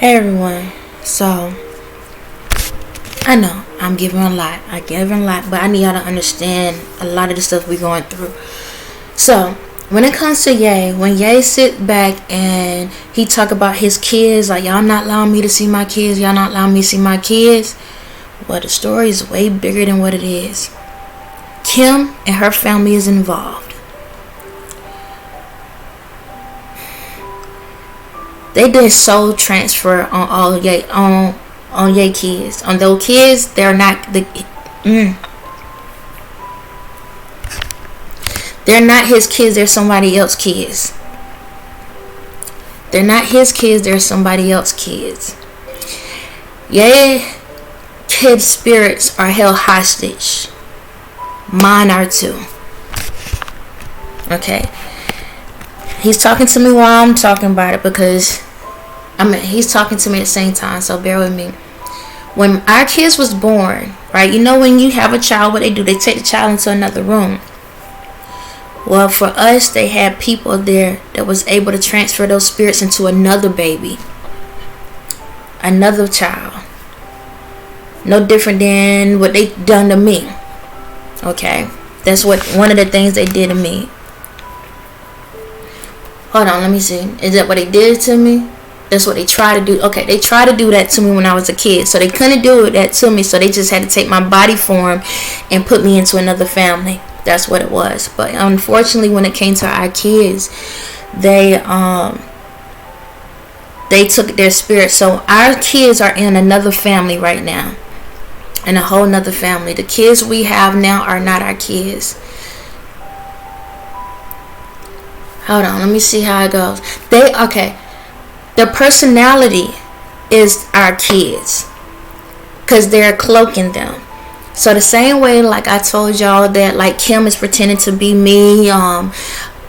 Hey everyone. So I know I'm giving a lot. But I need y'all to understand a lot of the stuff we're going through. So when it comes to Ye, when Ye sit back and he talk about his kids, like y'all not allowing me to see my kids, y'all not allowing me to see my kids. Well, the story is way bigger than what it is. Kim and her family is involved. They did soul transfer on all Ye on Ye kids. On those kids, they're not they're not his kids, they're somebody else's kids. They're not his kids, they're somebody else's kids. Ye kids' spirits are held hostage. Mine are too. Okay. He's talking to me while I'm talking about it because he's talking to me at the same time, so bear with me. When our kids was born, right, you know when you have a child, what they do, they take the child into another room. Well, for us, they had people there that was able to transfer those spirits into another baby, another child. No different than what they done to me. Okay, that's what one of the things they did to me. Hold on, let me see. Is that what they did to me? That's what they tried to do. Okay, they tried to do that to me when I was a kid. So they couldn't do that to me. So they just had to take my body form and put me into another family. That's what it was. But unfortunately, when it came to our kids, they took their spirit. So our kids are in another family right now. In a whole nother family. The kids we have now are not our kids. Hold on, let me see how it goes. Their personality is our kids, because they're cloaking them. So the same way, like I told y'all that like Kim is pretending to be me, and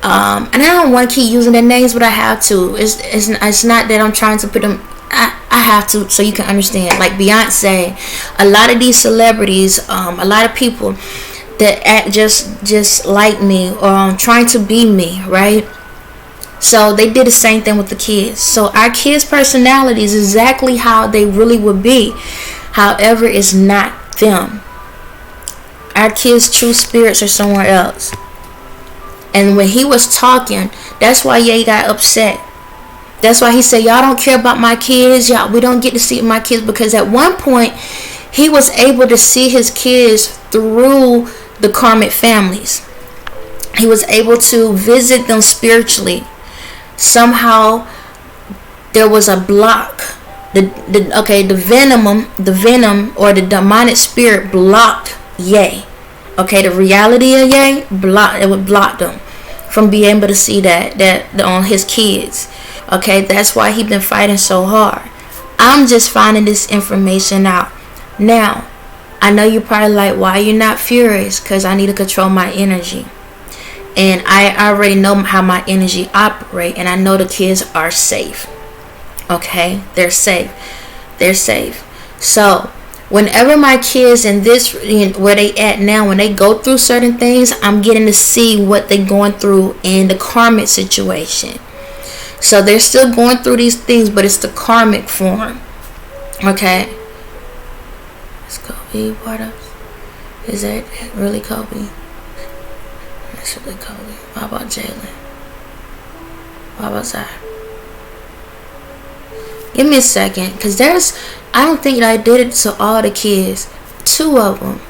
I don't want to keep using their names, but I have to. It's not that I'm trying to put them. I have to, so you can understand. Like Beyonce, a lot of these celebrities, a lot of people that act just like me or trying to be me, right? So they did the same thing with the kids. So our kids' personality is exactly how they really would be. However, it's not them. Our kids' true spirits are somewhere else. And when he was talking, that's why Ye got upset. That's why he said, y'all don't care about my kids. We don't get to see my kids. Because at one point, he was able to see his kids through the karmic families. He was able to visit them spiritually. Somehow there was a block. The venom or the demonic spirit blocked Ye. Okay, the reality of Ye would block them from being able to see that on his kids. Okay, that's why he been fighting so hard. I'm just finding this information out now. I know you're probably like, why you're not furious? Because I need to control my energy. And I already know how my energy operate. And I know the kids are safe. Okay? They're safe. They're safe. So, whenever my kids in this, where they at now, when they go through certain things, I'm getting to see what they're going through in the karmic situation. So, they're still going through these things, but it's the karmic form. Okay? Kobe, what up? Is that really Kobe? That's really Kobe. What about Jalen? What about Zach? Give me a second, because I don't think I did it to all the kids. 2 of them.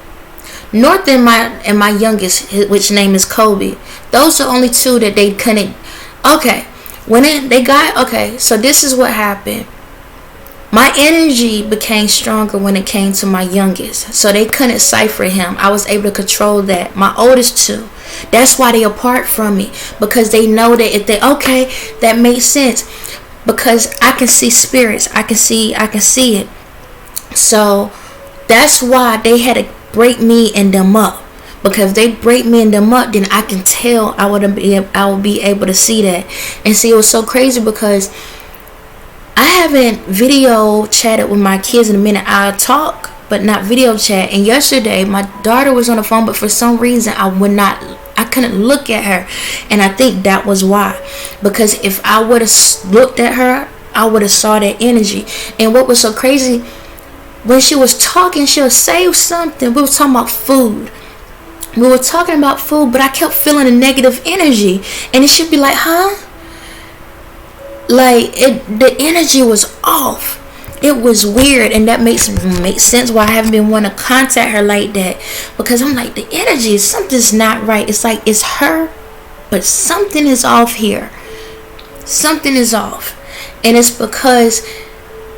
North and my youngest, which name is Kobe. Those are only 2 that they couldn't. Okay. So this is what happened. My energy became stronger when it came to my youngest. So they couldn't cipher him. I was able to control that. My oldest 2. That's why they apart from me. Because they know that if that makes sense. Because I can see spirits. I can see it. So that's why they had to break me and them up. Because if they break me and them up, then I can tell I will be able to see that. And see, it was so crazy because I haven't video chatted with my kids in a minute. I talk, but not video chat. And yesterday, my daughter was on the phone, but for some reason, I couldn't look at her. And I think that was why. Because if I would have looked at her, I would have saw that energy. And what was so crazy, when she was talking, she'll say something. We were talking about food. We were talking about food, but I kept feeling a negative energy. And it should be like, huh? Like, the energy was off. It was weird. And that makes sense why I haven't been wanting to contact her like that. Because I'm like, the energy, something's not right. It's like, it's her, but something is off here. Something is off. And it's because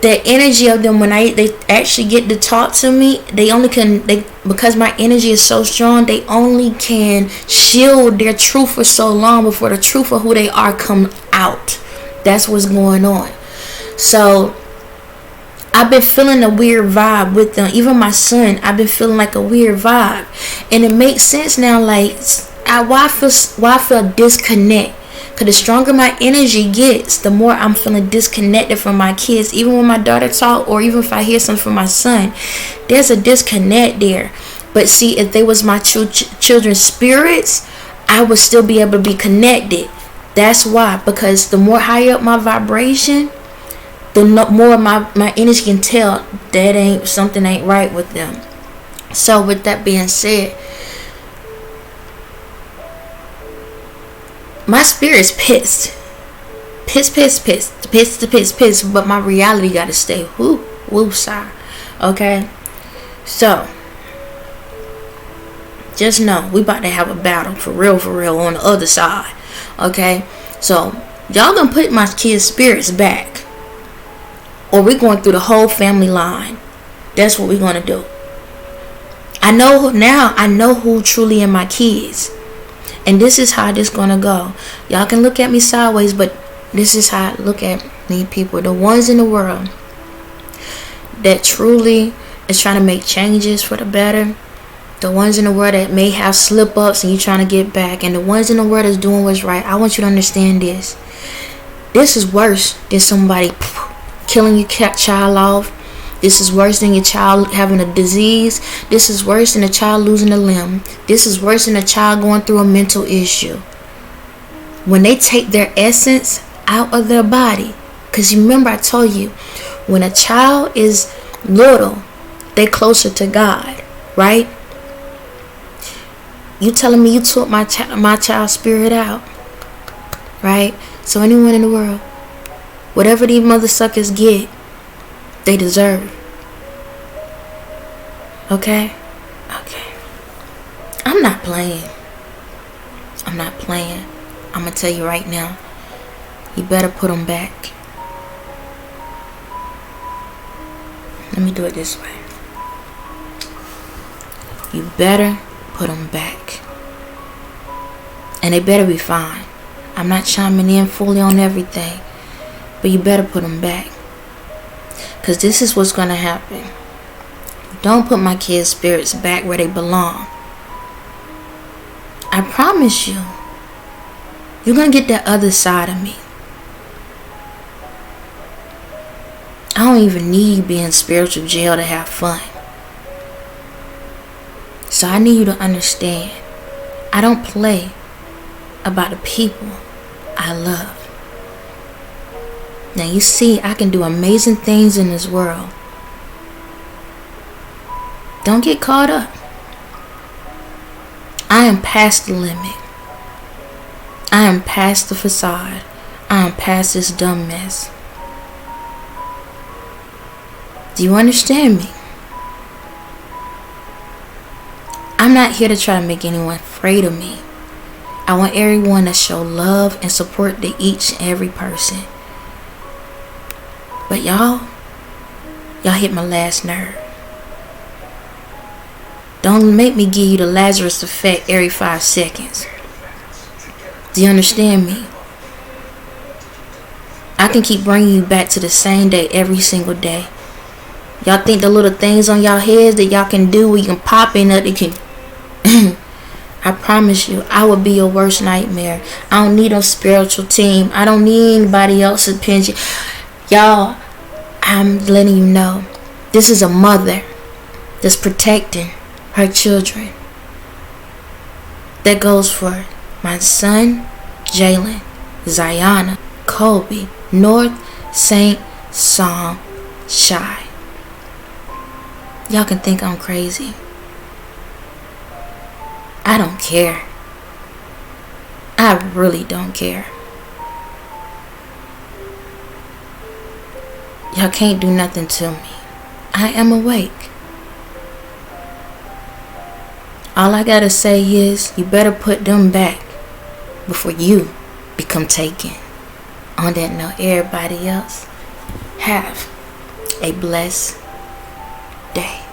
the energy of them, when they actually get to talk to me, because my energy is so strong, they only can shield their truth for so long before the truth of who they are come out. That's what's going on. So I've been feeling a weird vibe with them. Even my son, I've been feeling like a weird vibe. And it makes sense now, like, why I feel disconnect. Because the stronger my energy gets, the more I'm feeling disconnected from my kids. Even when my daughter talk, or even if I hear something from my son, there's a disconnect there. But see, if they was my children's spirits, I would still be able to be connected. That's why. Because the more higher up my vibration, the more my energy can tell that something ain't right with them. So with that being said, my spirit's pissed. Pissed. But my reality gotta stay side. Okay? So, just know, we about to have a battle for real on the other side. Okay? So, y'all gonna put my kids' spirits back. Or we're going through the whole family line. That's what we're gonna do. I know who truly are my kids. And this is how this gonna go. Y'all can look at me sideways, but this is how I look at me, people. The ones in the world that truly is trying to make changes for the better. The ones in the world that may have slip-ups and you trying to get back. And the ones in the world that's doing what's right. I want you to understand this. This is worse than somebody killing your child off. This is worse than your child having a disease. This is worse than a child losing a limb. This is worse than a child going through a mental issue. When they take their essence out of their body. Because remember I told you, when a child is little, they closer to God. Right? You telling me you took my child's spirit out. Right? So anyone in the world, whatever these mother suckers get, they deserve. Okay? I'm not playing. I'm going to tell you right now. You better put them back. Let me do it this way. You better put them back. And they better be fine. I'm not chiming in fully on everything. But you better put them back. Because this is what's going to happen. Don't put my kids' spirits back where they belong. I promise you, you're going to get that other side of me. I don't even need being in spiritual jail to have fun. So I need you to understand, I don't play about the people I love. Now you see, I can do amazing things in this world. Don't get caught up. I am past the limit. I am past the facade. I am past this dumb mess. Do you understand me? I'm not here to try to make anyone afraid of me. I want everyone to show love and support to each and every person. But y'all hit my last nerve. Don't make me give you the Lazarus effect every 5 seconds. Do you understand me? I can keep bringing you back to the same day every single day. Y'all think the little things on y'all heads that y'all can do where you can pop in that it can... I promise you, I will be your worst nightmare. I don't need no spiritual team. I don't need anybody else's opinion. Y'all, I'm letting you know, this is a mother that's protecting her children. That goes for my son, Jalen, Ziana, Colby, North, Saint Psalm Shy. Y'all can think I'm crazy. I don't care. I really don't care. Y'all can't do nothing to me. I am awake. All I gotta say is, you better put them back before you become taken. On that note, everybody else, have a blessed day.